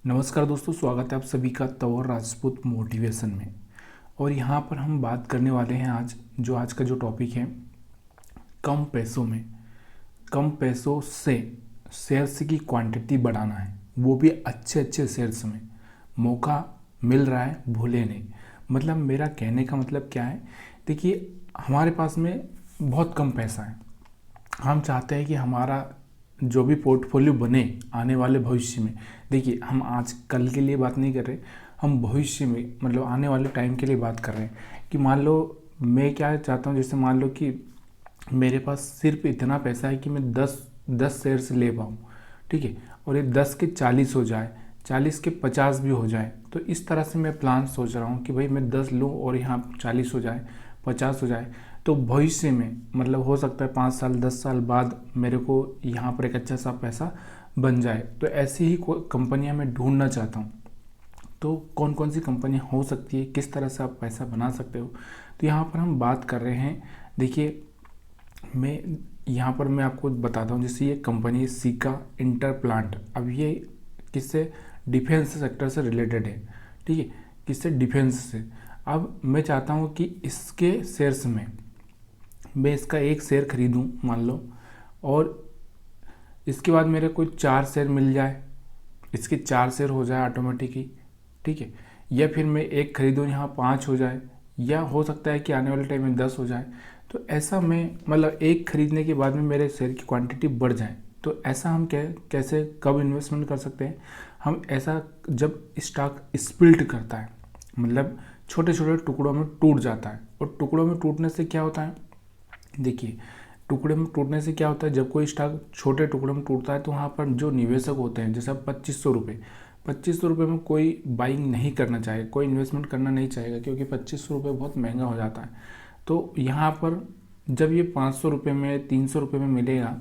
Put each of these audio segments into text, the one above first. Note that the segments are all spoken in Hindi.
नमस्कार दोस्तों, स्वागत है आप सभी का तंवर राजपूत मोटिवेशन में। और यहाँ पर हम बात करने वाले हैं आज का जो टॉपिक है, कम पैसों में कम पैसों से शेयर्स की क्वांटिटी बढ़ाना है, वो भी अच्छे अच्छे शेयर्स में। मौका मिल रहा है, भूले नहीं। मतलब मेरा कहने का मतलब क्या है, देखिए हमारे पास में बहुत कम पैसा है। हम चाहते हैं कि हमारा जो भी पोर्टफोलियो बने आने वाले भविष्य में। देखिए हम आज कल के लिए बात नहीं कर रहे, हम भविष्य में मतलब आने वाले टाइम के लिए बात कर रहे हैं कि मान लो मैं क्या चाहता हूँ, जैसे मान लो कि मेरे पास सिर्फ इतना पैसा है कि मैं 10 शेयर्स ले पाऊँ, ठीक है। और ये 10 के 40 हो जाए, 40 के 50 भी हो जाए, तो इस तरह से मैं प्लान सोच रहा हूँ कि भाई मैं 10 लूँ और यहाँ 40 हो जाए, 50 हो जाए, तो भविष्य में मतलब हो सकता है 5 साल 10 साल बाद मेरे को यहाँ पर एक अच्छा सा पैसा बन जाए। तो ऐसी ही कंपनियाँ मैं ढूंढना चाहता हूँ। तो कौन कौन सी कंपनियाँ हो सकती है, किस तरह से आप पैसा बना सकते हो, तो यहाँ पर हम बात कर रहे हैं। देखिए मैं आपको बताता हूँ, जैसे ये कंपनी है सीका इंटरप्लांट। अब ये किससे, डिफेंस सेक्टर से रिलेटेड है, ठीक है, किससे, डिफेंस से। अब मैं चाहता हूँ कि इसके शेयर्स में मैं इसका एक शेयर खरीदूं मान लो, और इसके बाद मेरे कोई 4 शेयर मिल जाए, इसके 4 शेयर हो जाए ऑटोमेटिकली, ठीक है। या फिर मैं एक खरीदूं, यहाँ 5 हो जाए, या हो सकता है कि आने वाले टाइम में 10 हो जाए। तो ऐसा मैं मतलब एक खरीदने के बाद में मेरे शेयर की क्वांटिटी बढ़ जाए। तो ऐसा हम कैसे कब इन्वेस्टमेंट कर सकते हैं, हम ऐसा जब स्टॉक स्प्लिट करता है, मतलब छोटे छोटे टुकड़ों में टूट जाता है। और टुकड़ों में टूटने से क्या होता है, देखिए टुकड़े में टूटने से क्या होता है, जब कोई स्टॉक छोटे टुकड़ों में टूटता है तो वहाँ पर जो निवेशक होते हैं, जैसे अब 2500 रुपये में कोई बाइंग नहीं करना चाहेगा, कोई इन्वेस्टमेंट करना नहीं चाहेगा, क्योंकि 2500 रुपये बहुत महंगा हो जाता है। तो यहाँ पर जब ये 500 रुपये में 300 रुपये में मिलेगा,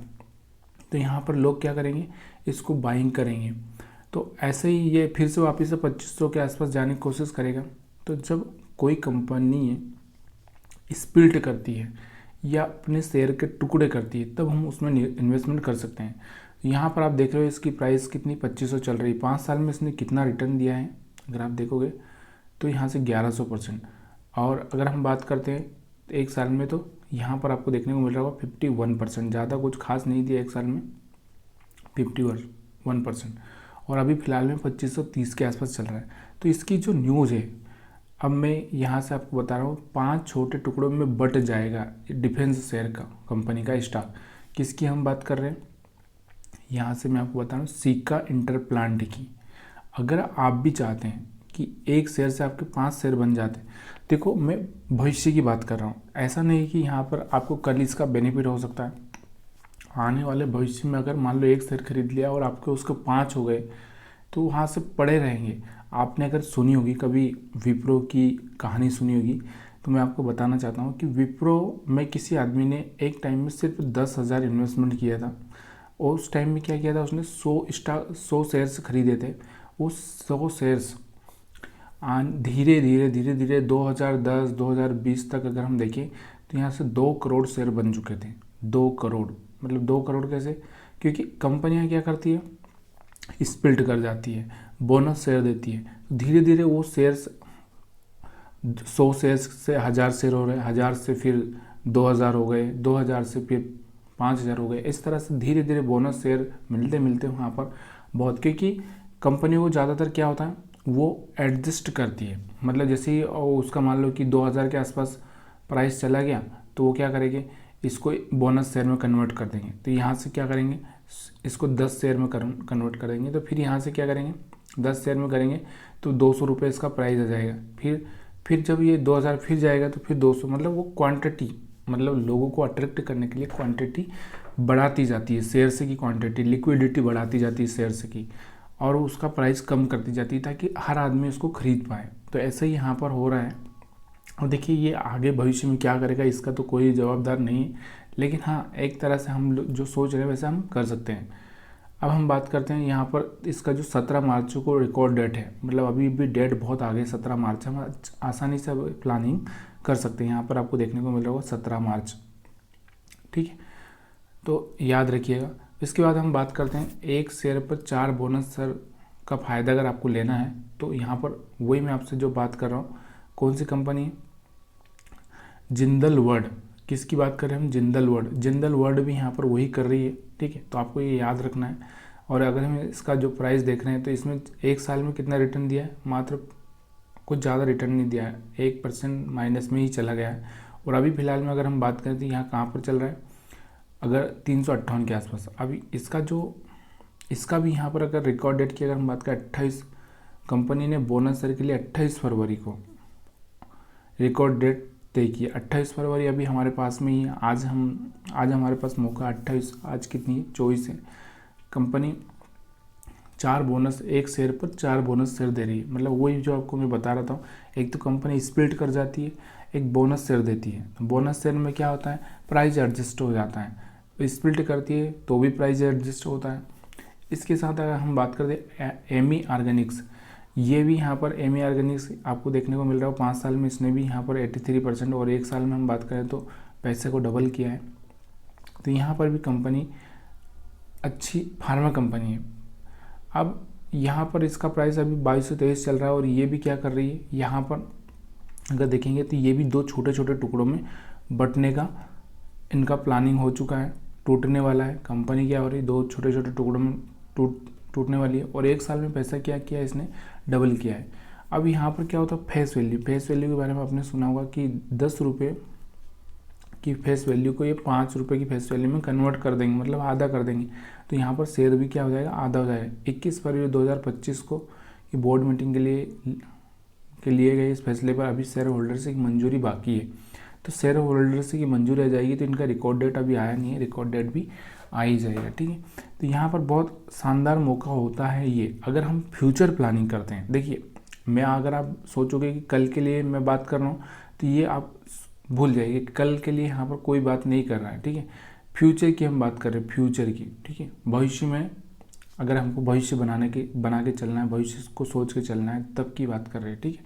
तो यहाँ पर लोग क्या करेंगे, इसको बाइंग करेंगे। तो ऐसे ही ये फिर से वापस से 2500 के आसपास जाने की कोशिश करेगा। तो जब कोई कंपनी स्प्लिट करती है या अपने शेयर के टुकड़े करती है, तब हम उसमें इन्वेस्टमेंट कर सकते हैं। यहाँ पर आप देख रहे हो इसकी प्राइस कितनी, 2500 चल रही है। 5 साल में इसने कितना रिटर्न दिया है अगर आप देखोगे तो यहाँ से 1100%। और अगर हम बात करते हैं एक साल में, तो यहाँ पर आपको देखने को मिल रहा होगा 51%। ज़्यादा कुछ खास नहीं दिया एक साल में, 51%। और अभी फ़िलहाल में 2530 के आसपास चल रहा है। तो इसकी जो न्यूज़ है, अब मैं यहाँ से आपको बता रहा हूँ, 5 छोटे टुकड़ों में बट जाएगा डिफेंस शेयर का, कंपनी का स्टॉक। किसकी हम बात कर रहे हैं, यहाँ से मैं आपको बता रहा हूँ सीका इंटरप्लांट की। अगर आप भी चाहते हैं कि एक शेयर से आपके 5 शेयर बन जाते हैं, देखो मैं भविष्य की बात कर रहा हूँ, ऐसा नहीं कि यहाँ पर आपको कल इसका बेनिफिट हो सकता है। आने वाले भविष्य में अगर मान लो एक शेयर खरीद लिया और आपके उसके 5 हो गए, तो वहाँ से पड़े रहेंगे। आपने अगर सुनी होगी कभी विप्रो की कहानी सुनी होगी, तो मैं आपको बताना चाहता हूँ कि विप्रो में किसी आदमी ने एक टाइम में सिर्फ 10,000 इन्वेस्टमेंट किया था। और उस टाइम में क्या किया था, उसने 100 शेयर्स खरीदे थे। वो 100 शेयर्स धीरे धीरे 2010 2020 तक अगर हम देखें, तो यहाँ से 2 करोड़ शेयर बन चुके थे। 2 करोड़ मतलब 2 करोड़ कैसे, क्योंकि कंपनियाँ क्या करती है, स्प्लिट कर जाती है, बोनस शेयर देती है। धीरे धीरे वो शेयर्स 100 शेयर्स से 1000 शेयर हो रहे, 1000 से फिर 2000 हो गए, 2000 से फिर 5000 हो गए। इस तरह से धीरे धीरे बोनस शेयर मिलते मिलते वहाँ पर बहुत, क्योंकि कंपनी को ज़्यादातर क्या होता है, वो एडजस्ट करती है। मतलब जैसे ही उसका मान लो कि 2000 के आसपास प्राइस चला गया, तो वो क्या करेंगे, इसको बोनस शेयर में कन्वर्ट कर देंगे। तो यहाँ से क्या करेंगे, इसको 10 शेयर में कन्वर्ट करेंगे। तो फिर यहाँ से क्या करेंगे, 10 शेयर में करेंगे तो 200 रुपये इसका प्राइस आ जाएगा। फिर जब ये 2000 फिर जाएगा तो फिर 200, मतलब वो क्वांटिटी, मतलब लोगों को अट्रैक्ट करने के लिए क्वांटिटी बढ़ाती जाती है, शेयर्स की क्वांटिटी, लिक्विडिटी बढ़ाती जाती है शेयर्स की, और उसका प्राइस कम करती जाती है ताकि हर आदमी उसको खरीद पाए। तो ऐसे ही यहाँ पर हो रहा है। और देखिए ये आगे भविष्य में क्या करेगा इसका तो कोई जवाबदार नहीं है, लेकिन हाँ एक तरह से हम जो सोच रहे हैं वैसे हम कर सकते हैं। अब हम बात करते हैं यहाँ पर इसका जो 17 मार्च को रिकॉर्ड डेट है, मतलब अभी भी डेट बहुत आगे 17 मार्च, हम आसानी से प्लानिंग कर सकते हैं। यहाँ पर आपको देखने को मिल रहा होगा 17 मार्च, ठीक है, तो याद रखिएगा। इसके बाद हम बात करते हैं एक शेयर पर 4 बोनस शेयर का फ़ायदा अगर आपको लेना है तो यहाँ पर वही मैं आपसे जो बात कर रहा हूँ, कौन सी कंपनी, जिंदल वर्ड। किसकी बात कर रहे हैं हम, जिंदल वर्ड। जिंदल वर्ड भी यहाँ पर वही कर रही है, ठीक है। तो आपको ये याद रखना है। और अगर हम इसका जो प्राइस देख रहे हैं तो इसमें 1 साल में कितना रिटर्न दिया है, मात्र कुछ ज़्यादा रिटर्न नहीं दिया है, 1% माइनस में ही चला गया है। और अभी फ़िलहाल में अगर हम बात करें तो यहाँ कहाँ पर चल रहा है, अगर 358 के आसपास। अभी इसका भी यहाँ पर अगर रिकॉर्ड डेट की अगर हम बात करें 28, कंपनी ने बोनस शेयर के लिए 28 फरवरी को रिकॉर्ड डेट तय की। 28 फरवरी अभी हमारे पास में ही है। आज हमारे पास मौका 28, आज कितनी है, 24 है। कंपनी 4 बोनस, एक शेयर पर 4 बोनस शेयर दे रही है। मतलब वही जो आपको मैं बता रहा था, एक तो कंपनी स्प्लिट कर जाती है, एक बोनस शेयर देती है। बोनस शेयर में क्या होता है, प्राइस एडजस्ट हो जाता है। स्प्लिट करती है तो भी प्राइस एडजस्ट होता है। इसके साथ अगर हम बात करते एमी ऑर्गेनिक्स, ये भी यहाँ पर एमी ऑर्गेनिक्स आपको देखने को मिल रहा है। 5 साल में इसने भी यहाँ पर 83% और 1 साल में हम बात करें तो पैसे को डबल किया है। तो यहाँ पर भी कंपनी अच्छी फार्मा कंपनी है। अब यहाँ पर इसका प्राइस अभी 2223 चल रहा है और ये भी क्या कर रही है, यहाँ पर अगर देखेंगे तो ये भी 2 छोटे छोटे टुकड़ों में बंटने का इनका प्लानिंग हो चुका है, टूटने वाला है। कंपनी क्या हो रही है, 2 छोटे छोटे टुकड़ों में टूटने वाली है। और 1 साल में पैसा क्या किया है, इसने डबल किया है। अब यहाँ पर क्या होता है, फेस वैल्यू के बारे में आपने सुना होगा कि 10 रुपये की फेस वैल्यू को ये 5 रुपये की फेस वैल्यू में कन्वर्ट कर देंगे, मतलब आधा कर देंगे। तो यहाँ पर शेयर भी क्या हो जाएगा, आधा हो जाएगा। 21 फरवरी 2025 को ये बोर्ड मीटिंग के लिए गए इस फैसले पर अभी शेयर होल्डर से मंजूरी बाकी है। तो शेयर होल्डर से की मंजूरी आ जाएगी तो इनका रिकॉर्ड डेट अभी आया नहीं है, रिकॉर्ड डेट भी आ ही जाएगा, ठीक है। तो यहाँ पर बहुत शानदार मौका होता है ये, अगर हम फ्यूचर प्लानिंग करते हैं। देखिए, अगर आप सोचोगे कि कल के लिए मैं बात कर रहा हूँ तो ये आप भूल जाइए, कल के लिए यहाँ पर कोई बात नहीं कर रहा है, ठीक है। फ्यूचर की हम बात कर रहे हैं, फ्यूचर की, ठीक है। भविष्य में अगर हमको भविष्य बना के चलना है, भविष्य को सोच के चलना है, तब की बात कर रहे हैं, ठीक है।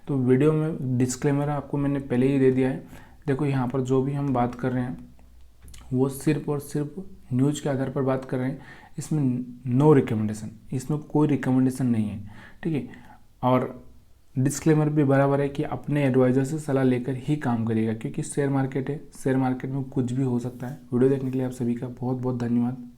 तो वीडियो में डिस्क्लेमर आपको मैंने पहले ही दे दिया है। देखो, यहाँ पर जो भी हम बात कर रहे हैं वो सिर्फ और सिर्फ न्यूज़ के आधार पर बात कर रहे हैं। इसमें नो रिकमेंडेशन, इसमें कोई रिकमेंडेशन नहीं है, ठीक है। और डिस्क्लेमर भी बराबर है कि अपने एडवाइज़र से सलाह लेकर ही काम करिएगा, क्योंकि शेयर मार्केट है, शेयर मार्केट में कुछ भी हो सकता है। वीडियो देखने के लिए आप सभी का बहुत बहुत धन्यवाद।